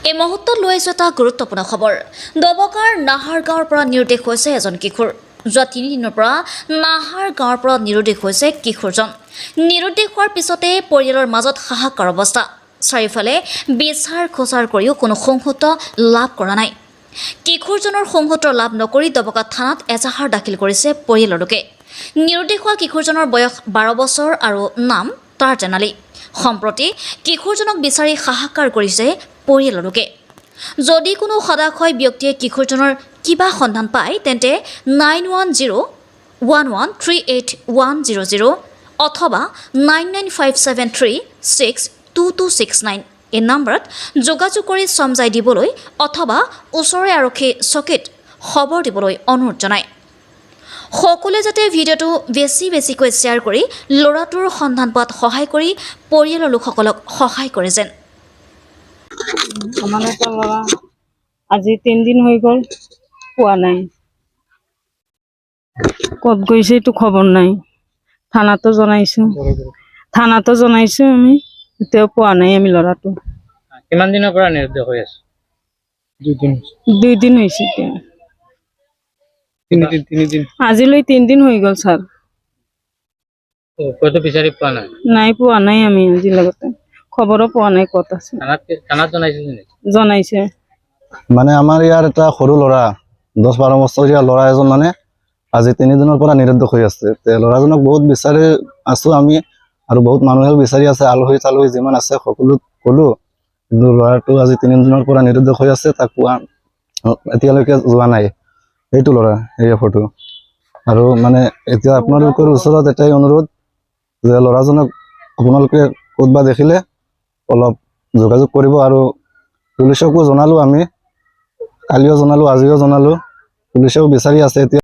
এই মুহূৰ্তত লৈ আহিছোঁ এটা গুৰুত্বপূৰ্ণ খবৰ। দবকাৰ নাহাৰ গাঁৱৰ পৰা নিৰুদ্দেশ হৈছে এজন কিশোৰ। যোৱা 3 দিনৰ পৰা নাহাৰ গাঁৱৰ পৰা নিৰুদ্দেশ হৈছে কিশোৰজন। নিৰুদ্দেশ হোৱাৰ পিছতে পৰিয়ালৰ মাজত হাহাকাৰ অৱস্থা। চাৰিওফালে বিচাৰ খোচাৰ কৰিও কোনো সংহত লাভ কৰা নাই। কিশোৰজনৰ সংহত লাভ নকৰি দবকা থানাত এজাহাৰ দাখিল কৰিছে পৰিয়ালৰ লোকে। নিৰুদ্দেশ হোৱা কিশোৰজনৰ বয়স 12 বছৰ আৰু নাম তাৰ্জান আলী। সম্প্ৰতি কিশোৰজনক বিচাৰি হাহাকাৰ কৰিছে পৰিয়ালৰ লোকে। যদি কোনো সদাশয় ব্যক্তিয়ে কিশোৰজনৰ কিবা সন্ধান পায় তেন্তে 9101138100 অথবা 9957362269 এই নম্বৰত যোগাযোগ কৰি সমজাই দিবলৈ অথবা ওচৰৰে আৰক্ষী চকীত খবৰ দিবলৈ অনুৰোধ জনায়। সকলোৱে যাতে ভিডিঅ'টো বেছিকৈ শ্বেয়াৰ কৰি ল'ৰাটোৰ সন্ধান পোৱাত সহায় কৰি পৰিয়ালৰ লোকসকলক সহায় কৰে যেন। আমাৰ একটা ল'ৰা আজি 3 দিন হৈ গ'ল পোৱা নাই। ক'ত গৈছে এইটো খবৰ নাই। থানাতো জনাইছো আমি, এতিয়াও পোৱা নাই আমি ল'ৰাটো। কিমান দিনৰ পৰা নিৰুদ্দেশ হৈ আছে? 2 দিন হৈছে এতিয়া। 3 দিন। আজিলৈ 3 দিন হৈ গ'ল ছাৰ। ক'তো বিচাৰি পোৱা নাই? নাই পোৱা নাই আমি আজি লগতে খবৰো পোৱা নাই ক'ত আছে। থানাত জনাইছে নেকি? জনাইছে। মানে আমাৰ ইয়াৰ এটা সৰু ল'ৰা 10-12 বছৰীয়া ল'ৰা এজন মানে আজি 3 দিনৰ পৰা নিৰুদ্দেশ হৈ আছে। ল'ৰাজনক বহুত বিচাৰি আছো আমি আৰু বহুত মানুহেও বিচাৰি আছে, আলহী তালহী যিমান আছে সকলো ক'লো, কিন্তু ল'ৰাটো আজি 3 দিনৰ পৰা নিৰুদ্দেশ হৈ আছে, তাক পোৱা এতিয়ালৈকে যোৱা নাই। এইটো ল'ৰা, এই ফটো। আৰু মানে এতিয়া আপোনালোকৰ ওচৰত এটাই অনুৰোধ যে ল'ৰাজনক আপোনালোকে ক'তবা দেখিলে অলপ যোগাযোগ কৰিব। আৰু পুলিচকো জনালো, আমি কালিও জনালো, আজিও জনালো, পুলিচেও বিচাৰি আছে এতিয়া।